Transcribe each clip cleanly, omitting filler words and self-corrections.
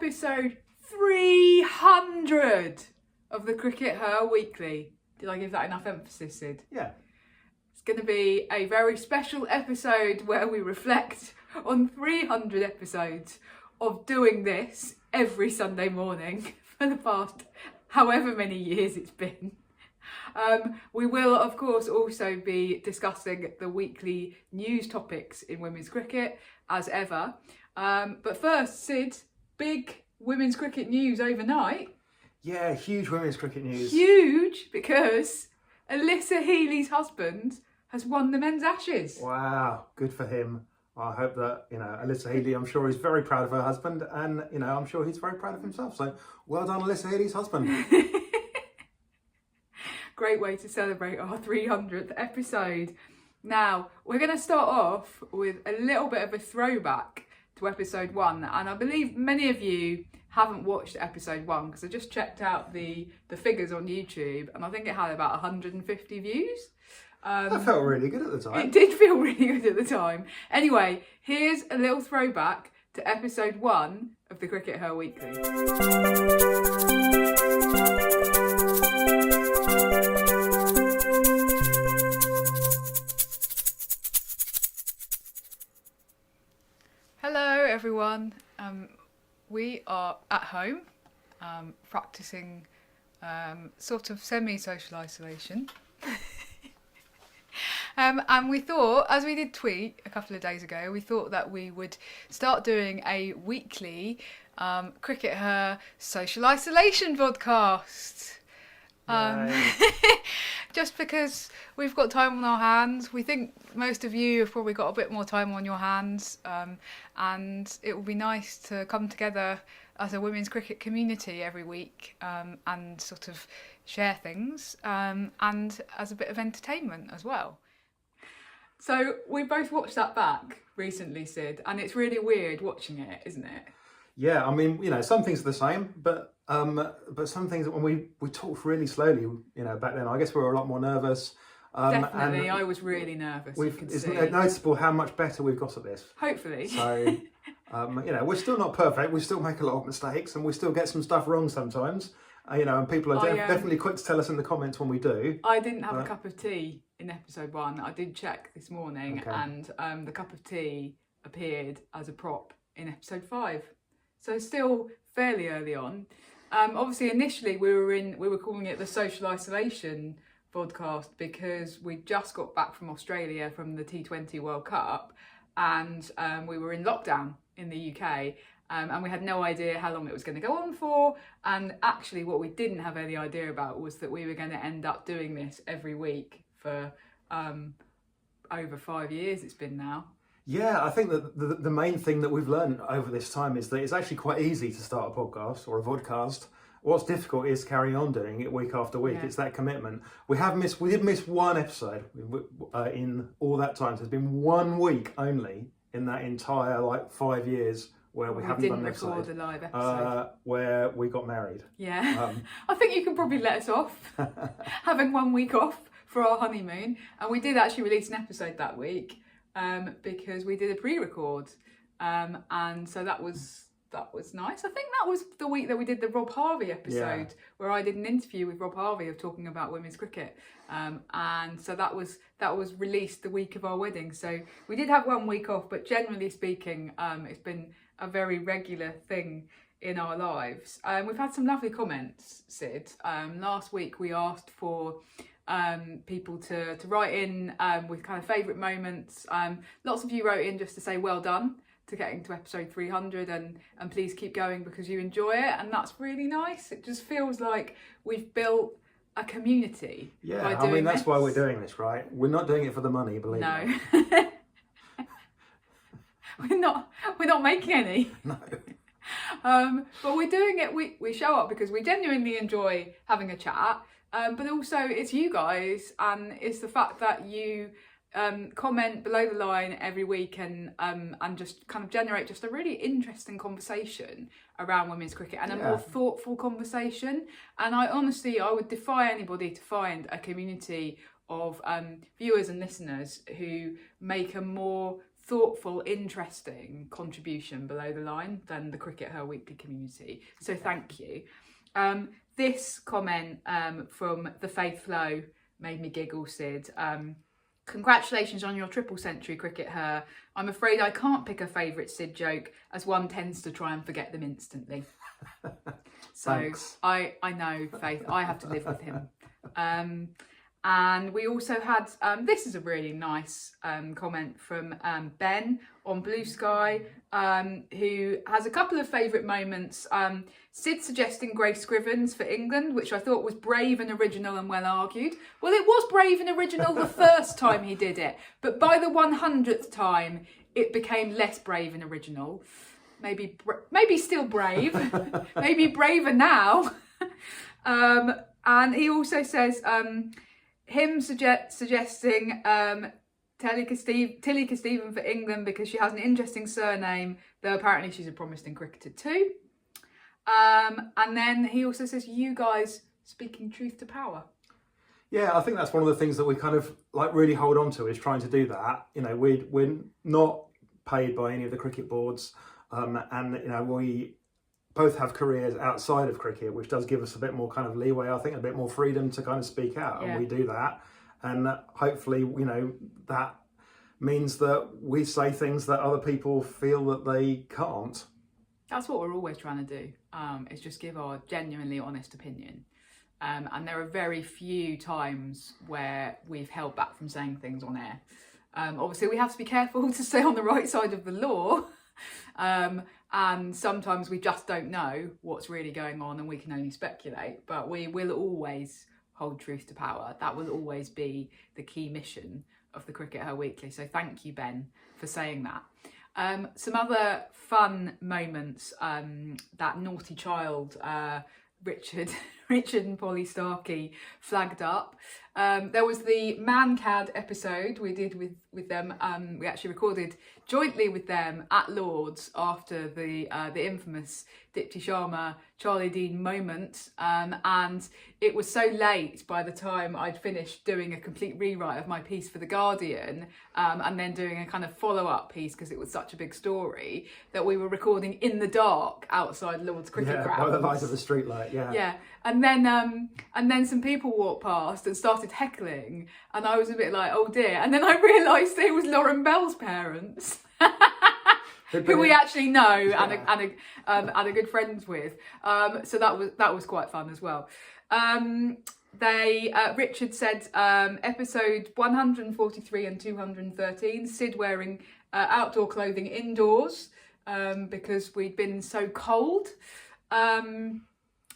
episode 300 of the CRICKETHer Weekly. Did I give that enough emphasis, Sid? Yeah. It's going to be a very special episode where we reflect on 300 episodes of doing this every Sunday morning for the past however many years it's been. We will, of course, also be discussing the weekly news topics in women's cricket, as ever. But first, Sid, big women's cricket news overnight. Yeah, huge women's cricket news. Huge, because Alyssa Healy's husband has won the men's Ashes. Wow, good for him. I hope that, Alyssa Healy, I'm sure, is very proud of her husband, and, I'm sure he's very proud of himself. So, well done, Alyssa Healy's husband. Great way to celebrate our 300th episode. Now, we're going to start off with a little bit of a throwback to episode 1, and I believe many of you haven't watched episode 1 because I just checked out the figures on YouTube, and I think it had about 150 views. That felt really good at the time. It did feel really good at the time. Anyway, here's a little throwback to episode 1 of the CRICKETHer Weekly. Hello everyone, we are at home practicing sort of semi-social isolation. And we thought, as we did tweet a couple of days ago, we thought that we would start doing a weekly CRICKETHer social isolation podcast. Just because we've got time on our hands. We think most of you have probably got a bit more time on your hands, and it will be nice to come together as a women's cricket community every week and sort of share things and as a bit of entertainment as well. So we both watched that back recently, Sid, and it's really weird watching it, isn't it? Yeah, I mean, some things are the same, but some things, when we talked really slowly, back then, I guess we were a lot more nervous. Definitely, I was really nervous. It's noticeable how much better we've got at this. Hopefully. So, we're still not perfect. We still make a lot of mistakes, and we still get some stuff wrong sometimes. And people are definitely quick to tell us in the comments when we do. I didn't have a cup of tea in episode 1. I did check this morning, okay. And the cup of tea appeared as a prop in episode 5. So still fairly early on. Obviously, initially we were calling it the social isolation podcast because we just got back from Australia from the T20 World Cup, and we were in lockdown in the UK. And we had no idea how long it was going to go on for. And actually what we didn't have any idea about was that we were going to end up doing this every week for over 5 years it's been now. Yeah, I think that the main thing that we've learned over this time is that it's actually quite easy to start a podcast or a vodcast. What's difficult is carrying on doing it week after week. Yeah. It's that commitment. We did miss one episode in all that time. So there's been 1 week only in that entire 5 years where we haven't done an episode. Record the live episode. Where we got married. Yeah. I think you can probably let us off having 1 week off for our honeymoon. And we did actually release an episode that week because we did a pre-record. And so that was nice. I think that was the week that we did the Rob Harvey episode where I did an interview with Rob Harvey of talking about women's cricket. And so that was released the week of our wedding. So we did have 1 week off, but generally speaking, it's been a very regular thing in our lives. We've had some lovely comments, Sid. Last week we asked for people to write in with kind of favourite moments. Lots of you wrote in just to say well done to getting to episode 300 and please keep going because you enjoy it, and that's really nice. It just feels like we've built a community. Yeah, I mean that's why we're doing this, right? We're not doing it for the money, believe me. We're not making any. No. But we're doing it. We show up because we genuinely enjoy having a chat. But also it's you guys, and it's the fact that you comment below the line every week and just kind of generate just a really interesting conversation around women's cricket and a more thoughtful conversation. And I would defy anybody to find a community of viewers and listeners who make a more thoughtful, interesting contribution below the line than the CRICKETher weekly community. So thank you. This comment from the Faith Flow made me giggle, Sid. Congratulations on your triple century, CRICKETher. I'm afraid I can't pick a favourite Sid joke, as one tends to try and forget them instantly. So Thanks. I know, Faith, I have to live with him. And we also had, this is a really nice comment from Ben on Blue Sky, who has a couple of favourite moments. Sid suggesting Grace Scrivens for England, which I thought was brave and original and well argued. Well, it was brave and original the first time he did it, but by the 100th time, it became less brave and original. Maybe still brave, maybe braver now. And he also says, him suggesting Tilly Stephen for England because she has an interesting surname, though apparently she's a promising cricketer too. And then he also says, you guys speaking truth to power. Yeah, I think that's one of the things that we kind of like really hold on to, is trying to do that. You know, we're not paid by any of the cricket boards, and you know, we both have careers outside of cricket, which does give us a bit more kind of leeway, I think, a bit more freedom to kind of speak out, and we do that. And hopefully, you know, that means that we say things that other people feel that they can't. That's what we're always trying to do, is just give our genuinely honest opinion. And there are very few times where we've held back from saying things on air. Obviously, we have to be careful to stay on the right side of the law. And sometimes we just don't know what's really going on and we can only speculate. But we will always hold truth to power. That will always be the key mission of the CRICKETher Weekly. So thank you, Ben, for saying that. Some other fun moments that naughty child, Richard and Polly Starkey flagged up. There was the Man-Cad episode we did with them. We actually recorded jointly with them at Lord's after the infamous Dipti Sharma Charlie Dean moment, and it was so late by the time I'd finished doing a complete rewrite of my piece for The Guardian, and then doing a kind of follow-up piece because it was such a big story, that we were recording in the dark outside Lord's cricket grounds. By the light of the streetlight, Yeah, and then some people walked past and started heckling, and I was a bit like, oh dear. And then I realised it was Lauren Bell's parents, who we actually know and are good friends with. So that was quite fun as well. Richard said episode 143 and 213, Sid wearing outdoor clothing indoors because we'd been so cold.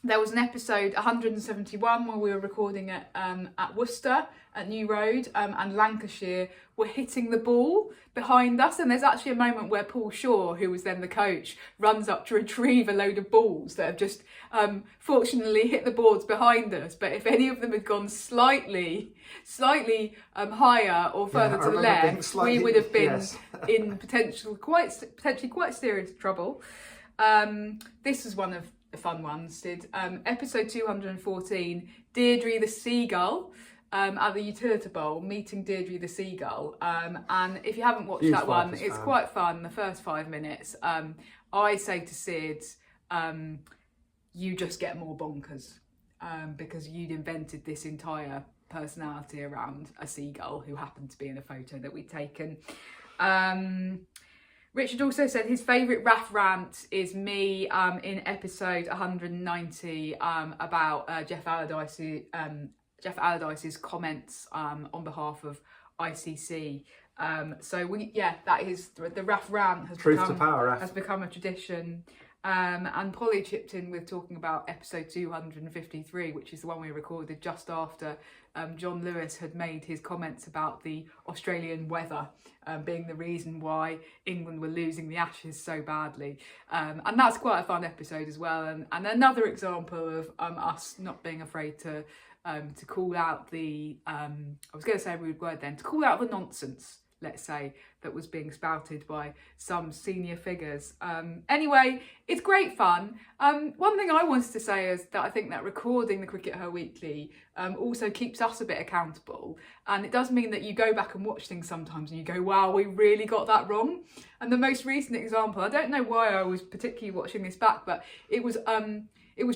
There was an episode 171 where we were recording at Worcester at New Road, and Lancashire were hitting the ball behind us, and there's actually a moment where Paul Shaw, who was then the coach, runs up to retrieve a load of balls that have just fortunately hit the boards behind us, but if any of them had gone slightly higher or further to the left, we would have been in potentially quite serious trouble. This is one of the fun ones, Sid. Episode 214, Deirdre the Seagull, at the Utilita Bowl, meeting Deirdre the Seagull. And if you haven't watched that one, it's quite fun. The first 5 minutes, I say to Sid, you just get more bonkers, because you'd invented this entire personality around a seagull who happened to be in a photo that we'd taken. Richard also said his favourite RAF rant is me in episode 190 about Jeff Allardyce's comments on behalf of ICC. That is the RAF rant has become a tradition. And Polly chipped in with talking about episode 253, which is the one we recorded just after John Lewis had made his comments about the Australian weather being the reason why England were losing the Ashes so badly. And that's quite a fun episode as well. And another example of us not being afraid to call out the, I was going to say a rude word then, to call out the nonsense. let's say, that was being spouted by some senior figures. Anyway, it's great fun. One thing I wanted to say is that I think that recording the CRICKETher Weekly also keeps us a bit accountable. And it does mean that you go back and watch things sometimes and you go, wow, we really got that wrong. And the most recent example, I don't know why I was particularly watching this back, but it was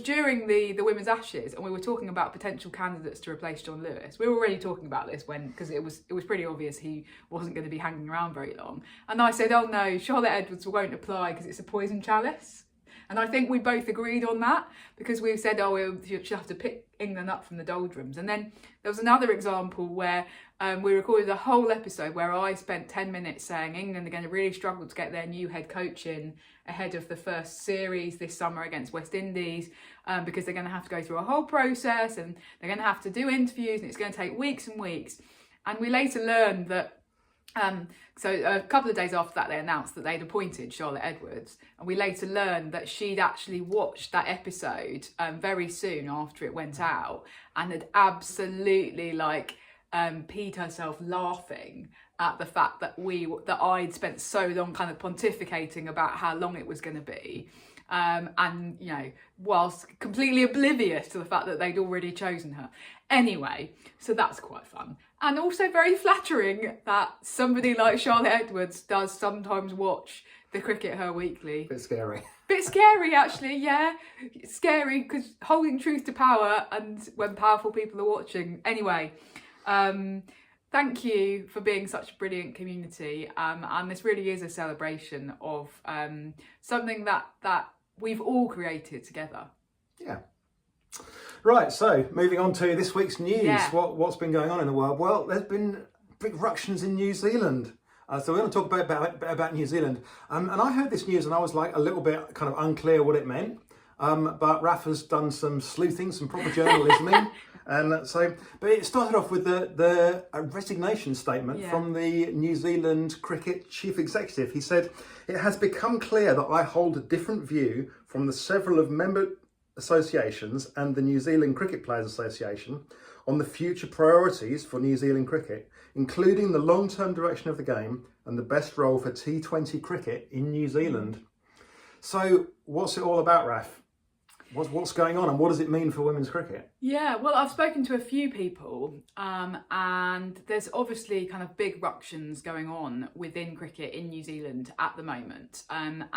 during the Women's Ashes, and we were talking about potential candidates to replace John Lewis. We were already talking about this because it was pretty obvious he wasn't going to be hanging around very long. And I said, oh no, Charlotte Edwards won't apply because it's a poison chalice. And I think we both agreed on that, because we said, oh, we should have to pick England up from the doldrums. And then there was another example where we recorded a whole episode where I spent 10 minutes saying England are going to really struggle to get their new head coach in ahead of the first series this summer against West Indies, because they're going to have to go through a whole process and they're going to have to do interviews and it's going to take weeks and weeks. And we later learned that so a couple of days after that, they announced that they'd appointed Charlotte Edwards, and we later learned that she'd actually watched that episode very soon after it went out and had absolutely peed herself laughing at the fact that I'd spent so long kind of pontificating about how long it was going to be. And, you know, whilst completely oblivious to the fact that they'd already chosen her. Anyway, so that's quite fun. And also very flattering that somebody like Charlotte Edwards does sometimes watch the CRICKETher Weekly. Bit scary. Bit scary, actually, yeah. It's scary because holding truth to power and when powerful people are watching. Anyway, thank you for being such a brilliant community. And this really is a celebration of something that we've all created together. Yeah. Right, so moving on to this week's news. Yeah. What's been going on in the world? Well, there's been big ructions in New Zealand. So we're going to talk about New Zealand. And I heard this news and I was like a little bit kind of unclear what it meant. But Rafa's done some sleuthing, some proper journalisming. But it started off with the resignation statement from the New Zealand cricket chief executive. He said, "It has become clear that I hold a different view from the several of member associations and the New Zealand Cricket Players Association on the future priorities for New Zealand cricket, including the long-term direction of the game and the best role for T20 cricket in New Zealand." So what's it all about, Raf? What's going on and what does it mean for women's cricket? Yeah, well, I've spoken to a few people and there's obviously kind of big ructions going on within cricket in New Zealand at the moment, and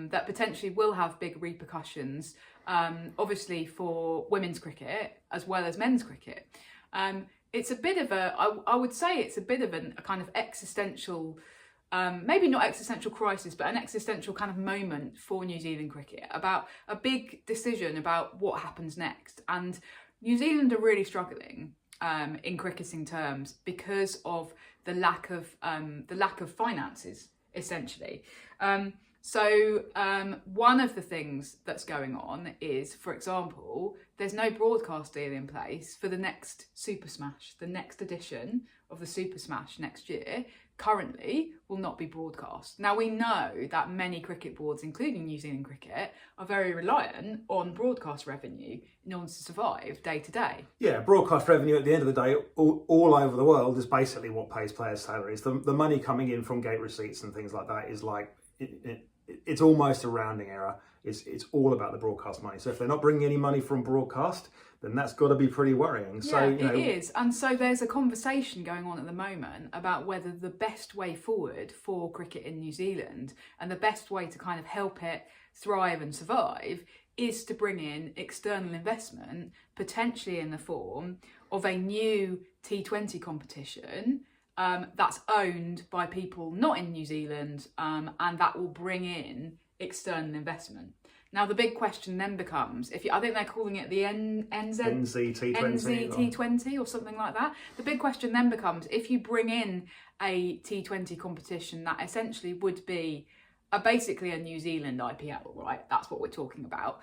that potentially will have big repercussions, obviously for women's cricket as well as men's cricket. It's a bit of I would say it's a bit of a kind of existential, maybe not existential crisis, but an existential kind of moment for New Zealand cricket about a big decision about what happens next. And New Zealand are really struggling in cricketing terms because of the lack of finances, essentially. So one of the things that's going on is, for example, there's no broadcast deal in place for the next Super Smash. The next edition of the Super Smash next year currently will not be broadcast. Now, we know that many cricket boards, including New Zealand Cricket, are very reliant on broadcast revenue in order to survive day to day. Yeah, broadcast revenue at the end of the day, all over the world, is basically what pays players' salaries. The money coming in from gate receipts and things like that is like, it's almost a rounding error. It's all about the broadcast money. So if they're not bringing any money from broadcast, then that's got to be pretty worrying. Yeah, it is. And so there's a conversation going on at the moment about whether the best way forward for cricket in New Zealand and the best way to kind of help it thrive and survive is to bring in external investment, potentially in the form of a new T20 competition that's owned by people not in New Zealand, and that will bring in external investment. Now, the big question then becomes, I think they're calling it the NZT20 or something like that. The big question then becomes, if you bring in a T20 competition that essentially would be basically a New Zealand IPL, right? That's what we're talking about.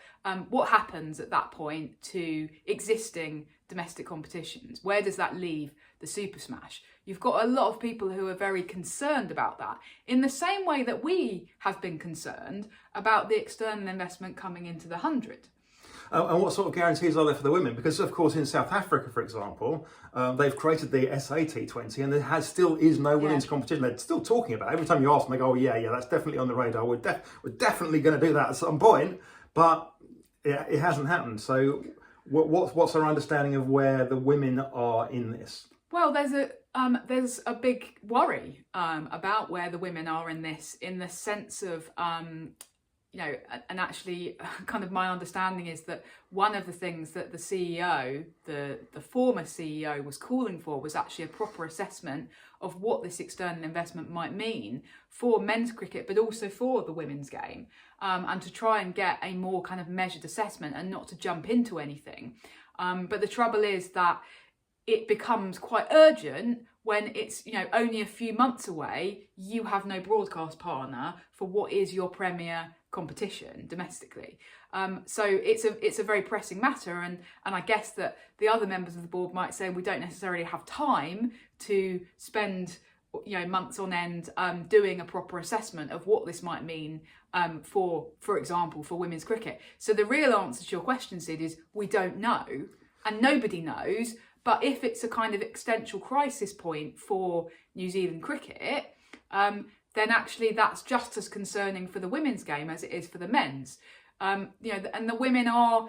What happens at that point to existing domestic competitions? Where does that leave the Super Smash? You've got a lot of people who are very concerned about that, in the same way that we have been concerned about the external investment coming into the 100. And what sort of guarantees are there for the women? Because, of course, in South Africa, for example, they've created the SAT20 and there still is no women's competition. They're still talking about it. Every time you ask them, they go, oh, yeah, that's definitely on the radar. We're definitely going to do that at some point. But it hasn't happened. So what's our understanding of where the women are in this? Well, there's a big worry about where the women are in this, in the sense of, and actually kind of my understanding is that one of the things that the CEO, the former CEO, was calling for was actually a proper assessment of what this external investment might mean for men's cricket, but also for the women's game, and to try and get a more kind of measured assessment and not to jump into anything. But the trouble is that it becomes quite urgent when it's, only a few months away, you have no broadcast partner for what is your premier competition domestically. So it's a very pressing matter, and I guess that the other members of the board might say we don't necessarily have time to spend months on end doing a proper assessment of what this might mean for example, for women's cricket. So the real answer to your question, Sid, is we don't know, and nobody knows. But if it's a kind of existential crisis point for New Zealand cricket, then actually that's just as concerning for the women's game as it is for the men's. And the women are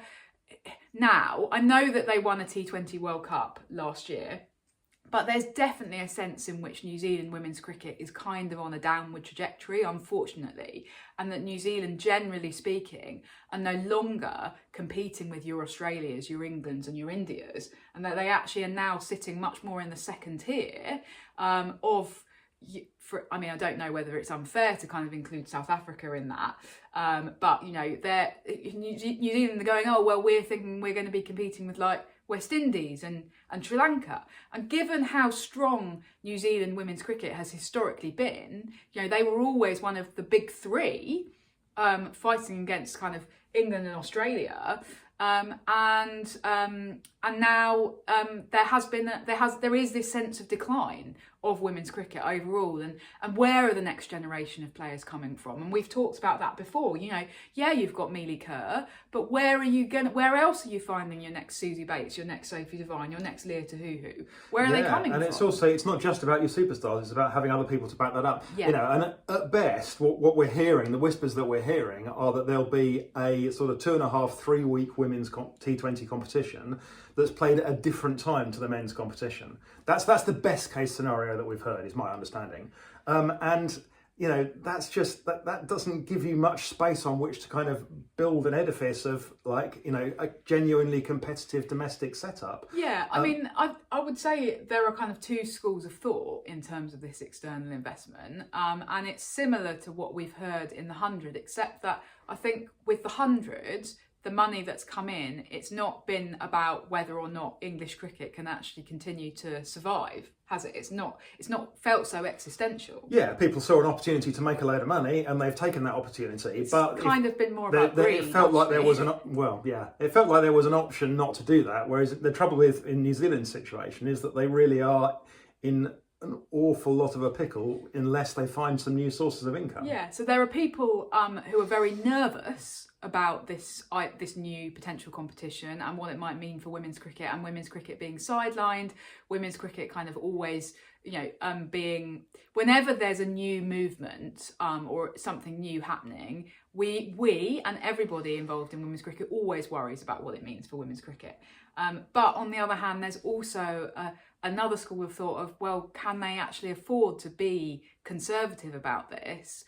now, I know that they won a T20 World Cup last year, but there's definitely a sense in which New Zealand women's cricket is kind of on a downward trajectory, unfortunately, and that New Zealand, generally speaking, are no longer competing with your Australias, your Englands and your Indias, and that they actually are now sitting much more in the second tier I don't know whether it's unfair to kind of include South Africa in that, but New Zealand are going, oh well, we're thinking we're going to be competing with like West Indies and Sri Lanka. And given how strong New Zealand women's cricket has historically been, they were always one of the big three fighting against kind of England and Australia. And now there is this sense of decline of women's cricket overall, and where are the next generation of players coming from? And we've talked about that before. You've got Mealy Kerr, but where else are you finding your next Susie Bates, your next Sophie Devine, your next Leah Tahuhu? Where are they coming from? And it's not just about your superstars, it's about having other people to back that up. And at best, what we're hearing, the whispers that we're hearing, are that there'll be a sort of 2.5, 3 week women's T20 competition that's played at a different time to the men's competition. That's the best case scenario that we've heard, is my understanding. That's just that doesn't give you much space on which to kind of build an edifice of a genuinely competitive domestic setup. I would say there are kind of two schools of thought in terms of this external investment, and it's similar to what we've heard in the 100, except that I think with the 100, the money that's come in, it's not been about whether or not English cricket can actually continue to survive, has it? It's not felt so existential. Yeah, people saw an opportunity to make a load of money and they've taken that opportunity. It's kind of been more about greed. It felt like there was it felt like there was an option not to do that. Whereas the trouble in New Zealand's situation is that they really are in an awful lot of a pickle unless they find some new sources of income. Yeah, so there are people who are very nervous about this new potential competition and what it might mean for women's cricket, and women's cricket being sidelined, women's cricket kind of always, being, whenever there's a new movement or something new happening, we and everybody involved in women's cricket always worries about what it means for women's cricket. But on the other hand, there's also another school of thought of, well, can they actually afford to be conservative about this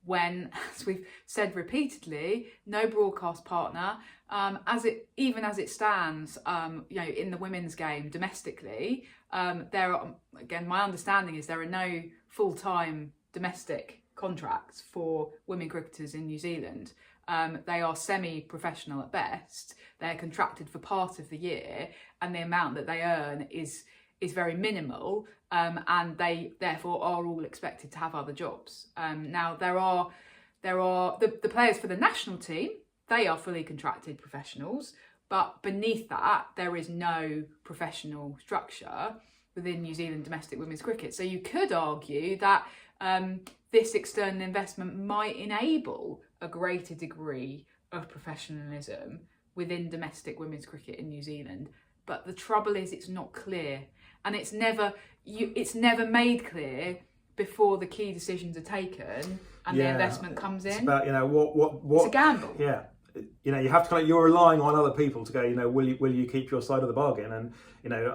when, as we've said repeatedly, no broadcast partner, as it stands, in the women's game domestically, there are, again, my understanding is there are no full-time domestic contracts for women cricketers in New Zealand. They are semi-professional at best. They're contracted for part of the year, and the amount that they earn is very minimal, and they therefore are all expected to have other jobs. Now there are the players for the national team. They are fully contracted professionals, but beneath that there is no professional structure within New Zealand domestic women's cricket. So you could argue that this external investment might enable a greater degree of professionalism within domestic women's cricket in New Zealand. But the trouble is, it's not clear, and it's never made clear before the key decisions are taken and the investment comes in. It's about, what It's a gamble. Yeah. You have to you're relying on other people to go, will you keep your side of the bargain? And,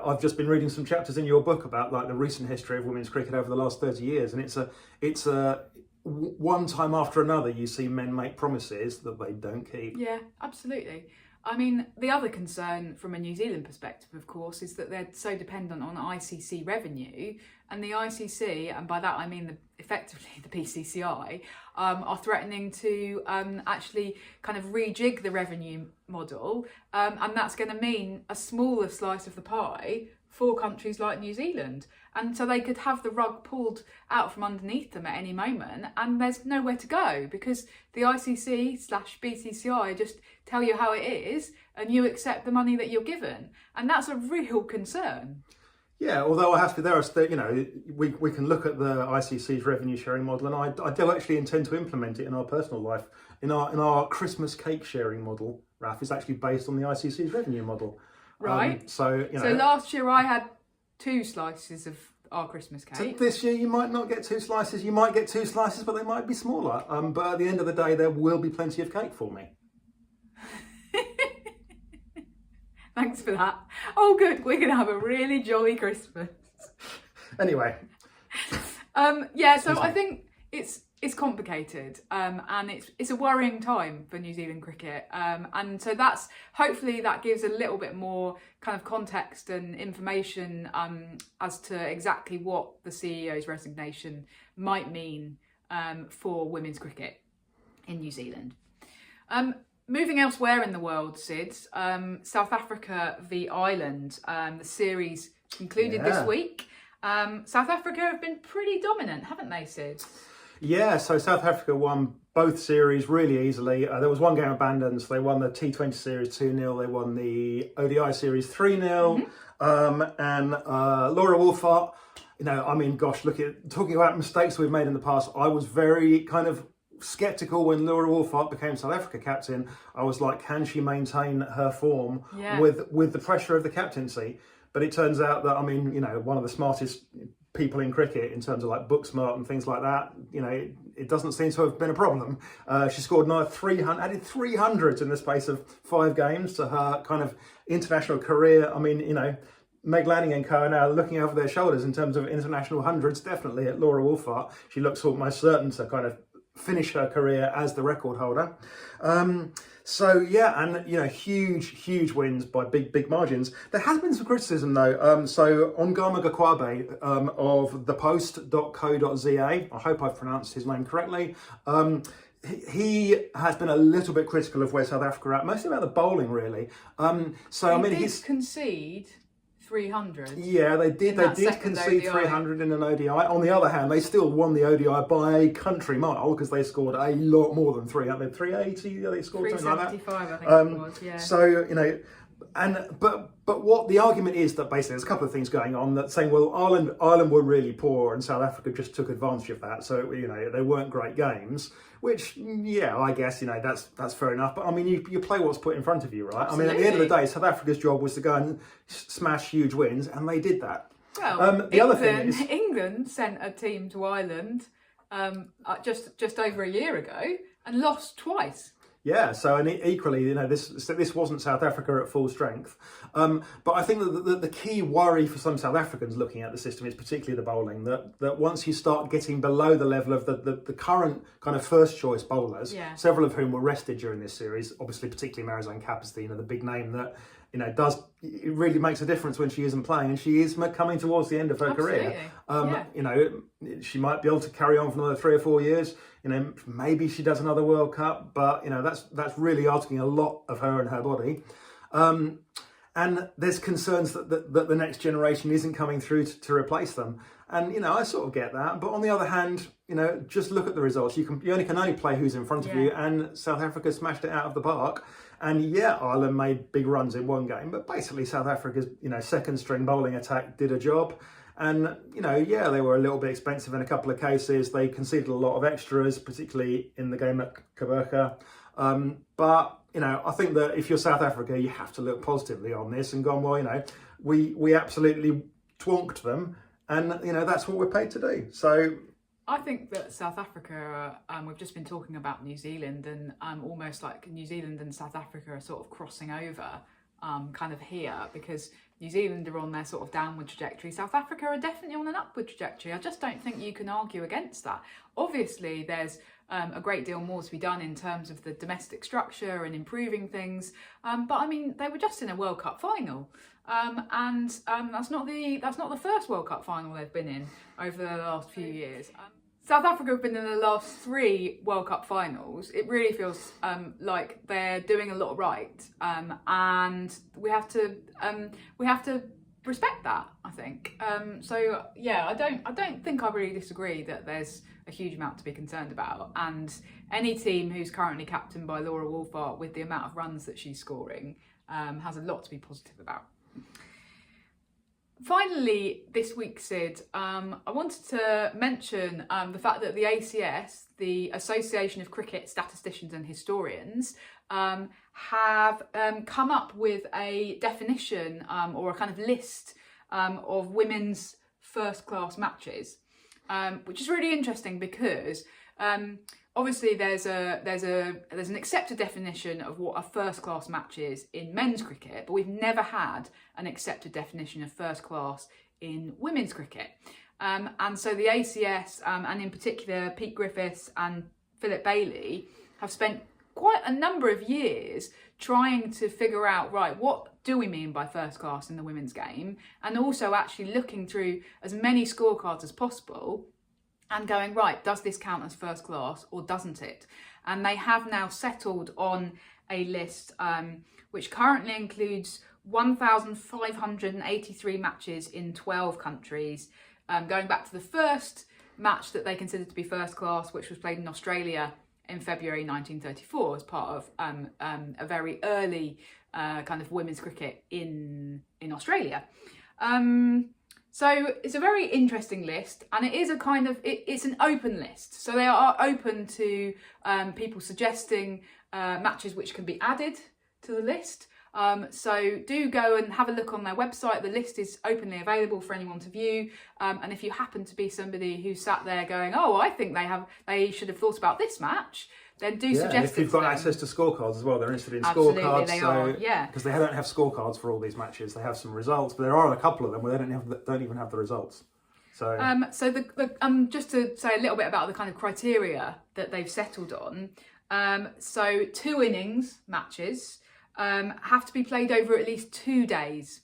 I've just been reading some chapters in your book about like the recent history of women's cricket over the last 30 years. And it's a one time after another, you see men make promises that they don't keep. Yeah, absolutely. I mean, the other concern from a New Zealand perspective, of course, is that they're so dependent on ICC revenue, and the ICC, and by that I mean effectively the BCCI, are threatening to actually kind of rejig the revenue model, and that's going to mean a smaller slice of the pie for countries like New Zealand. And so they could have the rug pulled out from underneath them at any moment, and there's nowhere to go because the ICC/BCCI just tell you how it is and you accept the money that you're given. And that's a real concern. Yeah, although I have to, we can look at the ICC's revenue sharing model, and I do actually intend to implement it in our personal life. In our Christmas cake sharing model, Raf, is actually based on the ICC's revenue model. Right. So last year I had 2 slices of our Christmas cake. So this year you might not get 2 slices. You might get 2 slices, but they might be smaller. But at the end of the day, there will be plenty of cake for me. Thanks for that. Oh, good. We're going to have a really jolly Christmas. Anyway. So I think it's complicated, and it's a worrying time for New Zealand cricket, and so hopefully that gives a little bit more kind of context and information as to exactly what the CEO's resignation might mean for women's cricket in New Zealand. Moving elsewhere in the world, Sid, South Africa v Ireland, the series concluded this week. South Africa have been pretty dominant, haven't they, Sid? Yeah, so South Africa won both series really easily. There was one game abandoned, so they won the T20 series 2-0, they won the ODI series 3-0, and Laura Wolfart, talking about mistakes we've made in the past, I was very kind of sceptical when Laura Wolfart became South Africa captain. I was like, can she maintain her form with the pressure of the captaincy? But it turns out that, one of the smartest people in cricket in terms of like book smart and things like that, it doesn't seem to have been a problem. She scored another 300, added 300s in the space of 5 games to her kind of international career. Meg Lanning and co are now looking over their shoulders in terms of international hundreds, definitely at Laura Wolfart. She looks almost certain to kind of finish her career as the record holder. Huge wins by big margins. There has been some criticism though. So Ongama Gakwabe of thepost.co.za, I hope I've pronounced his name correctly, he has been a little bit critical of where South Africa are at, mostly about the bowling really. He's concede 300. Yeah, they did concede ODI. 300 in an ODI. On the other hand, they still won the ODI by a country mile because they scored a lot more than 300. 380, they scored something like that. 375, I think it was, yeah. So, but what the argument is that basically there's a couple of things going on that saying, well, Ireland were really poor and South Africa just took advantage of that. So, they weren't great games, which, I guess, that's fair enough. But you play what's put in front of you, right? Absolutely. At the end of the day, South Africa's job was to go and smash huge wins, and they did that. Well, England sent a team to Ireland just over a year ago and lost twice. Yeah, so and equally, this wasn't South Africa at full strength. But I think that the key worry for some South Africans looking at the system is particularly the bowling, that once you start getting below the level of the current kind of first choice bowlers, several of whom were rested during this series, obviously particularly Marizanne Kapuste, the big name that it really makes a difference when she isn't playing, and she is coming towards the end of her career. She might be able to carry on for another 3 or 4 years. Maybe she does another World Cup, but that's really asking a lot of her and her body. And there's concerns that the next generation isn't coming through to replace them. And I sort of get that, but on the other hand, just look at the results. You can only play who's in front of you, and South Africa smashed it out of the park. And Ireland made big runs in one game, but basically South Africa's second string bowling attack did a job. And they were a little bit expensive in a couple of cases. They conceded a lot of extras, particularly in the game at Kaburka. But I think that if you're South Africa, you have to look positively on this and gone, well, we absolutely twonked them, and that's what we're paid to do. So I think that South Africa, we've just been talking about New Zealand, and almost like New Zealand and South Africa are sort of crossing over kind of here, because New Zealand are on their sort of downward trajectory. South Africa are definitely on an upward trajectory. I just don't think you can argue against that. Obviously, there's a great deal more to be done in terms of the domestic structure and improving things. But I mean, they were just in a World Cup final. And that's not the first World Cup final they've been in over the last few years. South Africa have been in the last 3 World Cup finals. It really feels like they're doing a lot right, and we have to respect that, I think. So yeah, I don't think I really disagree that there's a huge amount to be concerned about, and any team who's currently captained by Laura Wolfart, with the amount of runs that she's scoring, has a lot to be positive about. Finally, this week, Sid, I wanted to mention the fact that the ACS, the Association of Cricket Statisticians and Historians, have come up with a definition or a kind of list of women's first-class matches, which is really interesting because obviously there's an accepted definition of what a first class match is in men's cricket, but we've never had an accepted definition of first class in women's cricket. And so the ACS, and in particular Pete Griffiths and Philip Bailey, have spent quite a number of years trying to figure out, right, what do we mean by first class in the women's game, and also actually looking through as many scorecards as possible and going, right, does this count as first class or doesn't it? And they have now settled on a list which currently includes 1,583 matches in 12 countries, going back to the first match that they considered to be first class, which was played in Australia in February 1934 as part of a very early kind of women's cricket in Australia. So it's a very interesting list, and it is a kind of, it's an open list. So they are open to people suggesting matches which can be added to the list. So do go and have a look on their website. The list is openly available for anyone to view. And if you happen to be somebody who sat there going, oh, I think they should have thought about this match, then do suggest it. And if you've got access to scorecards as well, they're interested in Absolutely, scorecards. they are, yeah. Because they don't have scorecards for all these matches. They have some results, but there are a couple of them where they don't even have the results. So, just to say a little bit about the kind of criteria that they've settled on. So 2 innings matches have to be played over at least 2 days.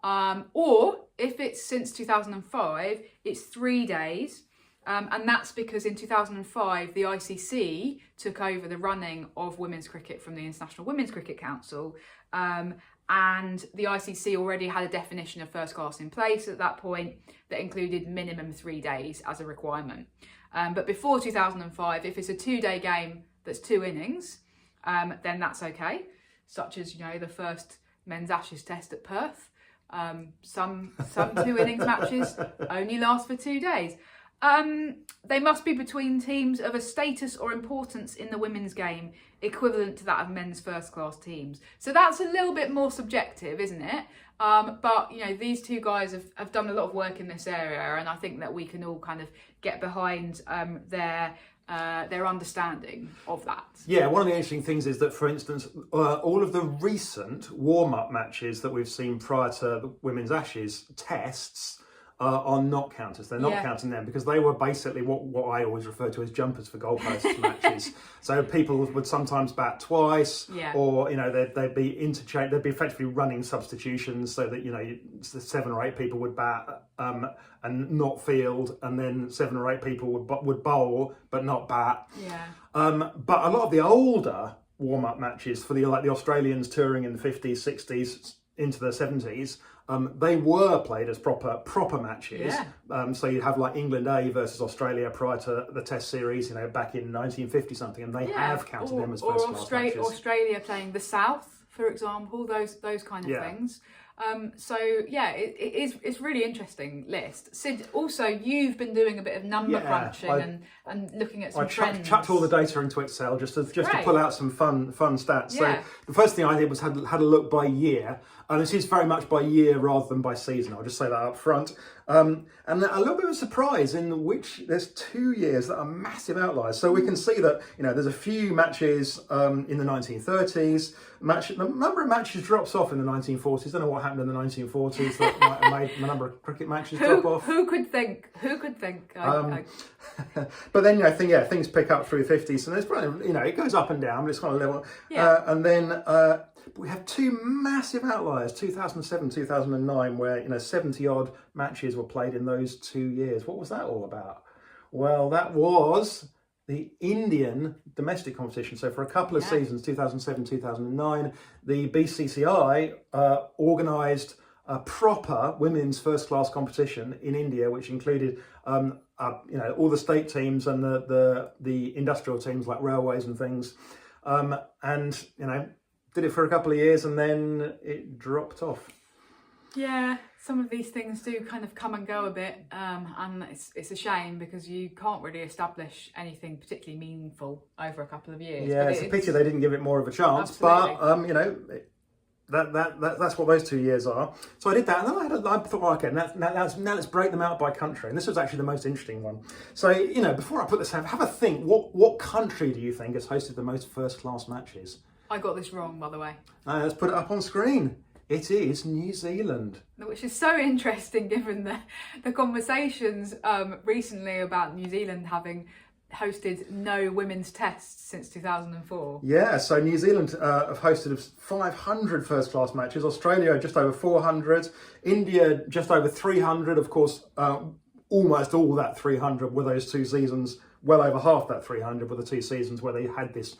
Or if it's since 2005, it's 3 days. And that's because in 2005, the ICC took over the running of women's cricket from the International Women's Cricket Council. And the ICC already had a definition of first class in place at that point that included minimum 3 days as a requirement. But before 2005, if it's a 2-day game that's 2 innings, then that's okay. Such as, the first men's Ashes test at Perth. Some 2 innings matches only last for 2 days. They must be between teams of a status or importance in the women's game equivalent to that of men's first class teams. So that's a little bit more subjective, isn't it? But these 2 guys have done a lot of work in this area, and I think that we can all kind of get behind their understanding of that. Yeah, one of the interesting things is that, for instance, all of the recent warm-up matches that we've seen prior to the Women's Ashes tests are not counters. They're not counting them because they were basically what I always refer to as jumpers for goalposts matches. So people would sometimes bat twice, or they'd be interchange. They'd be effectively running substitutions, so that 7 or 8 people would bat and not field, and then 7 or 8 people would bowl but not bat. Yeah. But a lot of the older warm-up matches for the Australians touring in the 50s, 60s into the 70s. They were played as proper matches. Yeah. So you'd have like England A versus Australia prior to the Test series, back in 1950 something, and they have counted them as first class matches. Australia playing the South, for example, those kind of things. So yeah, it's really interesting list. Sid, also you've been doing a bit of number crunching and looking at some trends. I chucked all the data into Excel just to pull out some fun stats. Yeah. So the first thing I did was had a look by year, and this is very much by year rather than by season. I'll just say that up front. And a little bit of a surprise in which there's 2 years that are massive outliers. So we can see that there's a few matches in the 1930s. The number of matches drops off in the 1940s. Don't know what happened in the 1940s that might have made the number of cricket matches drop off. Who could think? But then things pick up through the 50s, and it's it goes up and down, but it's kind of level. Yeah. And then we have two massive outliers, 2007, 2009, where 70 odd matches were played in those 2 years. What was that all about? Well, that was the Indian domestic competition. So for a couple of seasons, 2007, 2009, the BCCI organised a proper women's first-class competition in India, which included all the state teams and the industrial teams like railways and things, and did it for a couple of years, and then it dropped off. Yeah, some of these things do kind of come and go a bit, and it's a shame because you can't really establish anything particularly meaningful over a couple of years. Yeah, it's a pity they didn't give it more of a chance. Absolutely. But that's what those 2 years are. So I did that, and then I thought, okay, now let's break them out by country. And this was actually the most interesting one. So before I put this, have a think. What country do you think has hosted the most first-class matches? I got this wrong, by the way. Let's put it up on screen. It is New Zealand. Which is so interesting given the conversations recently about New Zealand having hosted no women's tests since 2004. Yeah, so New Zealand have hosted 500 first-class matches. Australia just over 400. India just over 300. Of course, almost all that 300 were those 2 seasons. Well over half that 300 were the 2 seasons where they had this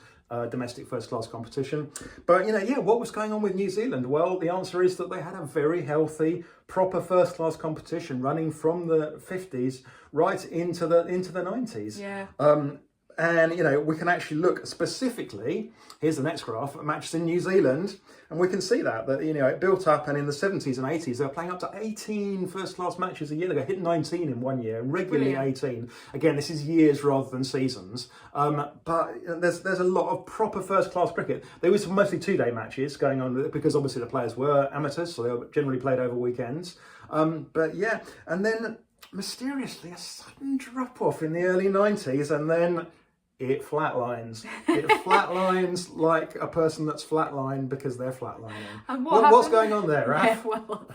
domestic first-class competition. But, what was going on with New Zealand? Well, the answer is that they had a very healthy, proper first-class competition running from the 50s right into the 90s. Yeah. And, we can actually look specifically, here's the next graph, at matches in New Zealand, and we can see that it built up, and in the 70s and 80s, they were playing up to 18 first-class matches a year. They hit 19 in 1 year, and regularly 18. Again, this is years rather than seasons. But there's a lot of proper first-class cricket. There was mostly 2-day matches going on, because obviously the players were amateurs, so they were generally played over weekends. But yeah, and then mysteriously, a sudden drop-off in the early 90s, and then it flatlines. It flatlines like a person that's flatlined because they're flatlining. And what's going on there, Raf? Yeah, well,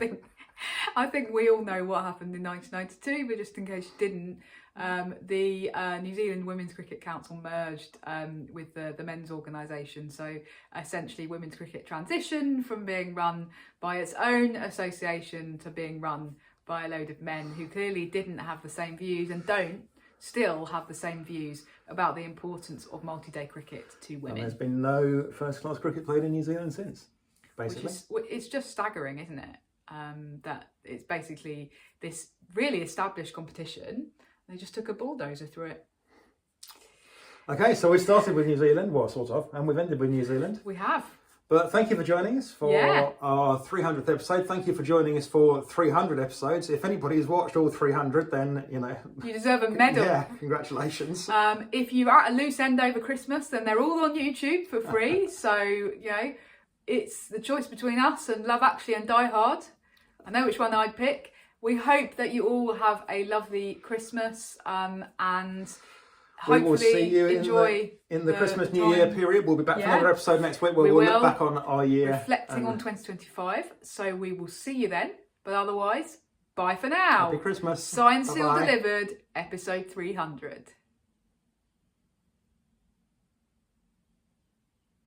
I think we all know what happened in 1992, but just in case you didn't, the New Zealand Women's Cricket Council merged with the men's organisation. So essentially women's cricket transitioned from being run by its own association to being run by a load of men who clearly didn't have the same views and don't still have the same views about the importance of multi-day cricket to women. And there's been no first-class cricket played in New Zealand since, basically. It's just staggering, isn't it? That it's basically this really established competition. They just took a bulldozer through it. Okay, so we started with New Zealand, well, sort of, and we've ended with New Zealand. We have. But thank you for joining us for our 300th episode. Thank you for joining us for 300 episodes. If anybody has watched all 300, then, you deserve a medal. Yeah, congratulations. If you're at a loose end over Christmas, then they're all on YouTube for free. So, it's the choice between us and Love Actually and Die Hard. I know which one I'd pick. We hope that you all have a lovely Christmas and hopefully we will see you enjoy in the Christmas New Year period. We'll be back for another episode next week where we'll look back on our year. Reflecting on 2025. So we will see you then. But otherwise, bye for now. Happy Christmas. Signed, sealed, delivered, episode 300.